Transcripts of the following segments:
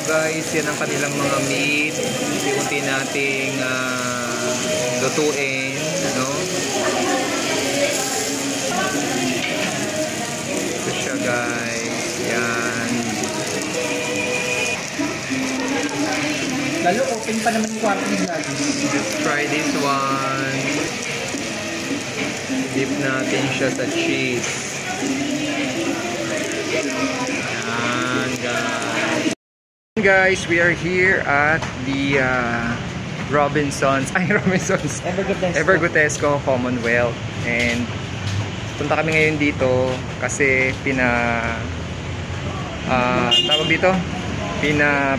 guys, yan ang kanilang mga meat. Unti-unti nating lutuin, no? Ito siya guys, yan. Lalo open pa naman yung kwarto ng lagi. Let's try this one. Dip natin siya sa cheese. Yan guys. Guys, we are here at the Robinsons Evergotesco Commonwealth, and punta kami ngayon dito kasi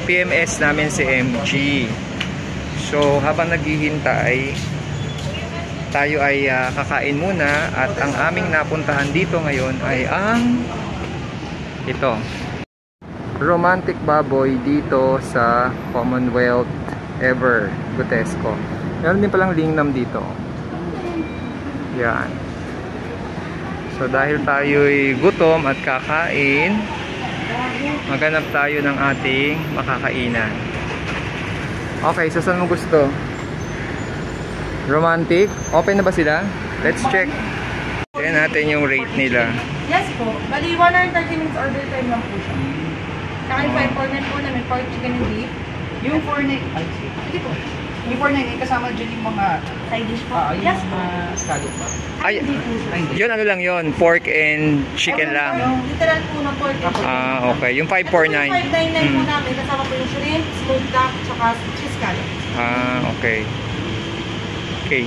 PMS namin si MG. So habang naghihintay, tayo ay kakain muna, at ang aming napuntahan dito ngayon ay ang ito, Romantic Baboy dito sa Commonwealth Evergotesco. Meron din palang lingnam dito. Yan. So dahil tayo'y gutom at kakain, maghanap tayo ng ating makakainan. Okay, so saan mo gusto? Romantic? Open na ba sila? Let's check. Tignan natin yung rate nila. Yes po. Bali, 1 hour 30 minutes order time lang po siya. Saka yung 549 po namin, pork, chicken, and beef. Yung 4-9, ay sige po. Yung 4-9, kasama dyan yung mga Side dish po? yes po. Scallop pa. Ay, Hindi po siya. yun ano lang yun, pork and chicken lang. Yung literal po na pork and chicken. Okay. Yung 549. Yung 599 po namin, kasama po yung shrimp, smoked duck, tsaka cheese scallop. Okay. Okay.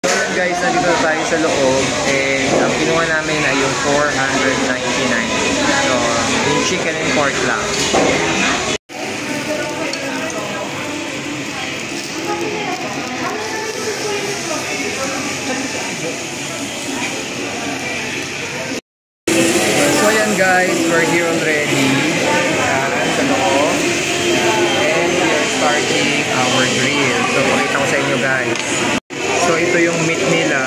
So yan guys, nandito na tayo sa loob, and ang kinuha namin ay yung 499. So, yung chicken and pork lang. So yan guys, we're here already sa loob, and we are starting our grill. So pakita ko sa inyo guys. So ito yung meat nila.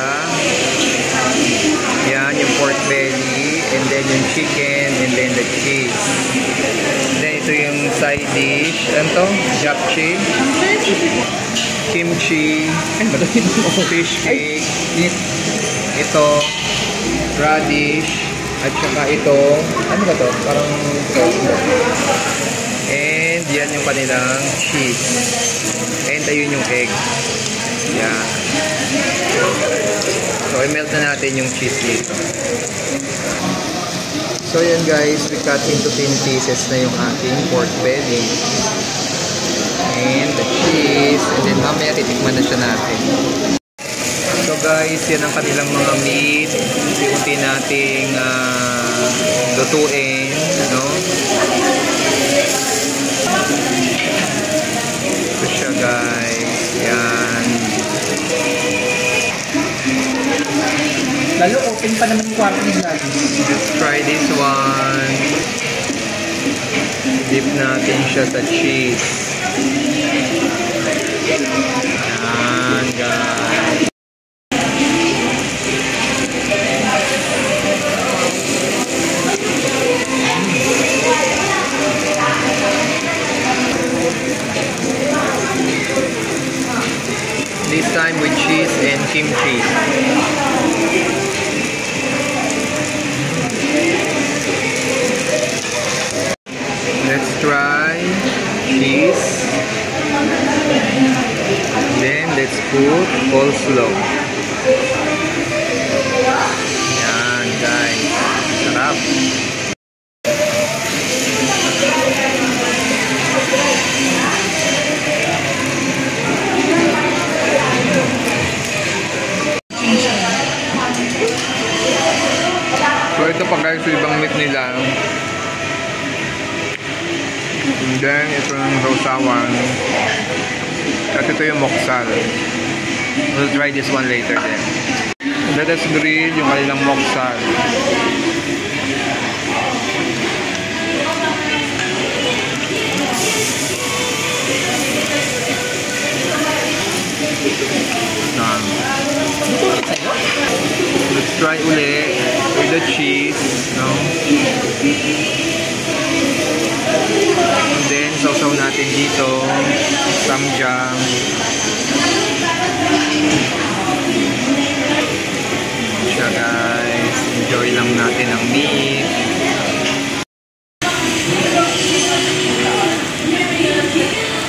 Yan, yung pork belly, and then yung chicken, and then the cheese. Then ito yung side dish. Ano to? Japchae, kimchi, fish cake, ito, radish, at saka ito, ano ba to? Parang and yan yung kanilang cheese. And ayun yung egg. Yan. So i-melt na natin yung cheese dito. So yan guys, we cut into thin pieces na yung ating pork belly and the cheese, and then mamaya titikman na siya natin. So guys, yan ang kanilang mga meat. Unti-unti nating lutuin, no? Ito siya guys. Yan. Lalo open pa naman yung kwarto ng lagi. Let's try this one. Dip natin siya sa cheese. Yan guys. This time with cheese and kimchi. Let's try cheese. Then let's put coleslaw. Yan guys. Sarap. So ito pa guys, yung ibang meat nila. And then ito yung sausawan. At ito yung moksal. We'll try this one later then. Let us grill yung kanilang moksal. Let's try uli with the cheese, no? sausaw natin dito. Samjang. Siya guys. Enjoy lang natin ang meat.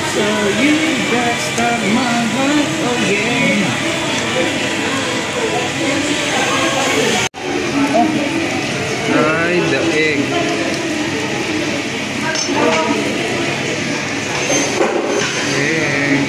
So you got stuck my heart again. Ay, the egg. Egg.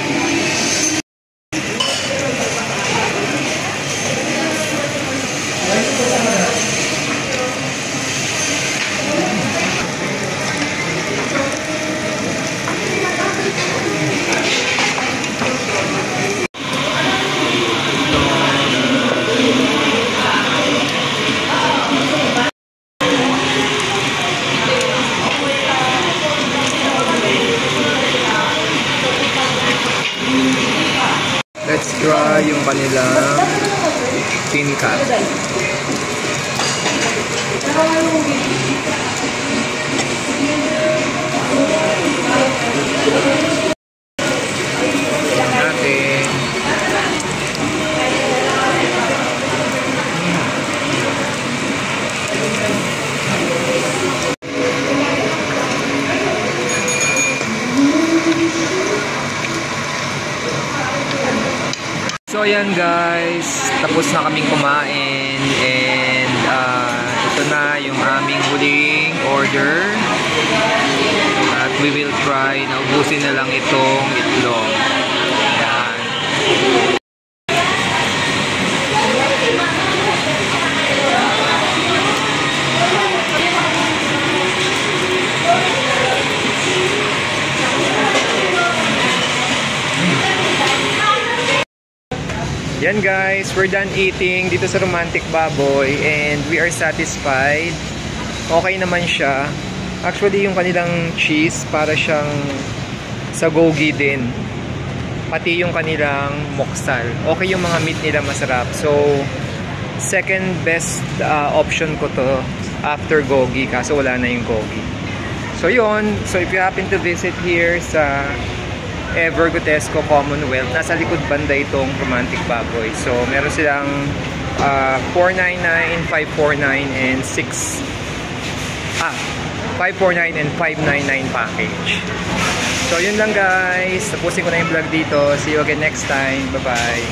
Let's try yung kanilang tinkat. Natin. So ayan guys, tapos na kaming kumain and ito na yung aming huling order at we will try na ubusin na lang itong itlog. Ayan. Yan guys, we're done eating dito sa Romantic Baboy and we are satisfied. Okay naman siya. Actually, yung kanilang cheese para siyang sa gogi din. Pati yung kanilang moksal. Okay yung mga meat nila, masarap. So, second best option ko to after gogi kaso wala na yung gogi. So yun, so if you happen to visit here sa Ever Gotesco Commonwealth, nasa likod banda itong Romantic Baboy. So meron silang 499, 549 and 549 and 599 package. So yun lang guys, tapusin ko na yung vlog dito. See you again next time. Bye bye.